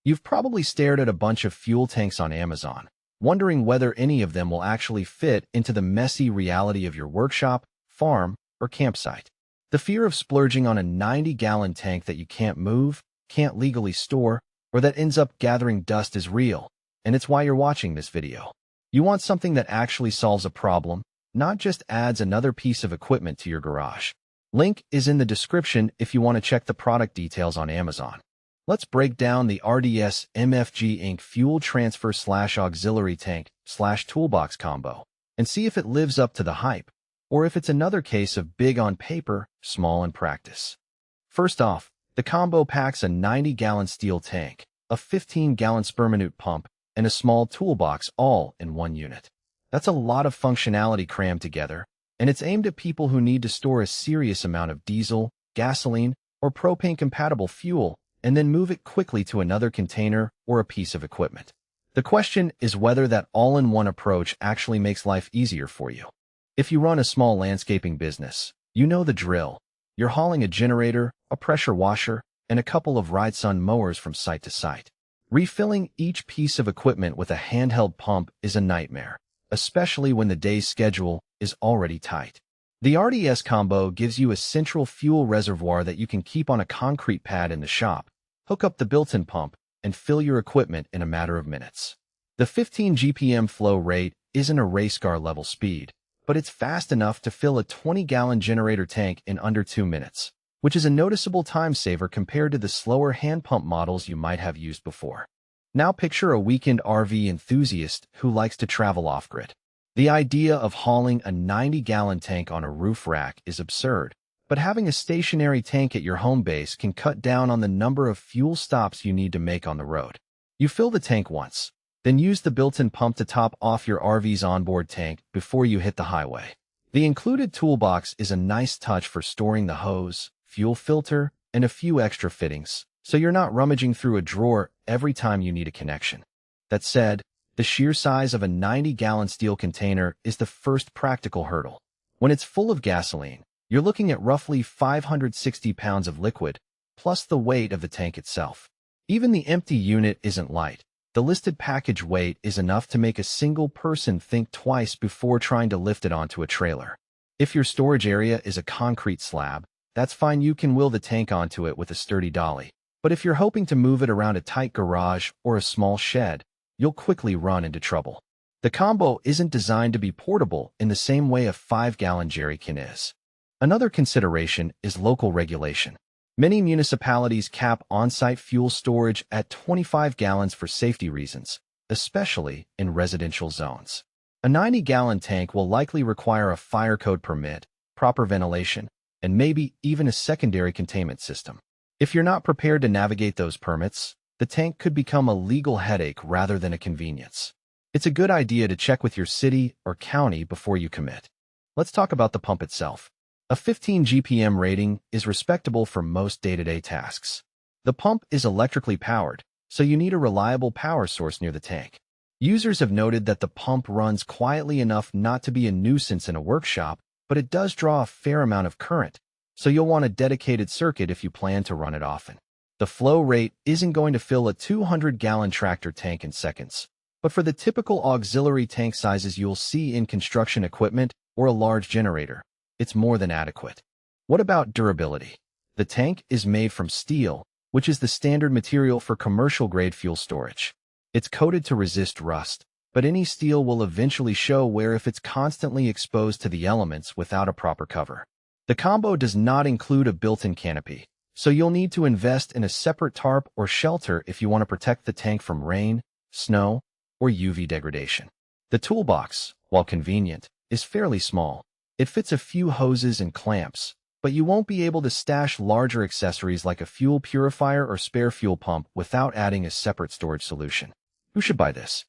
You've probably stared at a bunch of fuel tanks on Amazon, wondering whether any of them will actually fit into the messy reality of your workshop, farm, or campsite. The fear of splurging on a 90-gallon tank that you can't move, can't legally store, or that ends up gathering dust is real, and it's why you're watching this video. You want something that actually solves a problem, not just adds another piece of equipment to your garage. Link is in the description if you want to check the product details on Amazon. Let's break down the RDS MFG INC Fuel Transfer / Auxiliary Tank / Toolbox combo and see if it lives up to the hype, or if it's another case of big on paper, small in practice. First off, the combo packs a 90-gallon steel tank, a 15-gallon per-minute pump, and a small toolbox all in one unit. That's a lot of functionality crammed together, and it's aimed at people who need to store a serious amount of diesel, gasoline, or propane-compatible fuel and then move it quickly to another container or a piece of equipment. The question is whether that all-in-one approach actually makes life easier for you. If you run a small landscaping business, you know the drill. You're hauling a generator, a pressure washer, and a couple of ride-sun mowers from site to site. Refilling each piece of equipment with a handheld pump is a nightmare, especially when the day's schedule is already tight. The RDS combo gives you a central fuel reservoir that you can keep on a concrete pad in the shop, hook up the built-in pump, and fill your equipment in a matter of minutes. The 15 GPM flow rate isn't a race car level speed, but it's fast enough to fill a 20-gallon generator tank in under 2 minutes, which is a noticeable time saver compared to the slower hand pump models you might have used before. Now picture a weekend RV enthusiast who likes to travel off-grid. The idea of hauling a 90-gallon tank on a roof rack is absurd, but having a stationary tank at your home base can cut down on the number of fuel stops you need to make on the road. You fill the tank once, then use the built-in pump to top off your RV's onboard tank before you hit the highway. The included toolbox is a nice touch for storing the hose, fuel filter, and a few extra fittings, so you're not rummaging through a drawer every time you need a connection. That said, the sheer size of a 90-gallon steel container is the first practical hurdle. When it's full of gasoline, you're looking at roughly 560 pounds of liquid, plus the weight of the tank itself. Even the empty unit isn't light. The listed package weight is enough to make a single person think twice before trying to lift it onto a trailer. If your storage area is a concrete slab, that's fine, you can wheel the tank onto it with a sturdy dolly. But if you're hoping to move it around a tight garage or a small shed, you'll quickly run into trouble. The combo isn't designed to be portable in the same way a 5-gallon jerry can is. Another consideration is local regulation. Many municipalities cap on-site fuel storage at 25 gallons for safety reasons, especially in residential zones. A 90-gallon tank will likely require a fire code permit, proper ventilation, and maybe even a secondary containment system. If you're not prepared to navigate those permits, the tank could become a legal headache rather than a convenience. It's a good idea to check with your city or county before you commit. Let's talk about the pump itself. A 15 GPM rating is respectable for most day-to-day tasks. The pump is electrically powered, so you need a reliable power source near the tank. Users have noted that the pump runs quietly enough not to be a nuisance in a workshop, but it does draw a fair amount of current, so you'll want a dedicated circuit if you plan to run it often. The flow rate isn't going to fill a 200-gallon tractor tank in seconds, but for the typical auxiliary tank sizes you'll see in construction equipment or a large generator, it's more than adequate. What about durability? The tank is made from steel, which is the standard material for commercial-grade fuel storage. It's coated to resist rust, but any steel will eventually show wear if it's constantly exposed to the elements without a proper cover. The combo does not include a built-in canopy, so you'll need to invest in a separate tarp or shelter if you want to protect the tank from rain, snow, or UV degradation. The toolbox, while convenient, is fairly small. It fits a few hoses and clamps, but you won't be able to stash larger accessories like a fuel purifier or spare fuel pump without adding a separate storage solution. Who should buy this?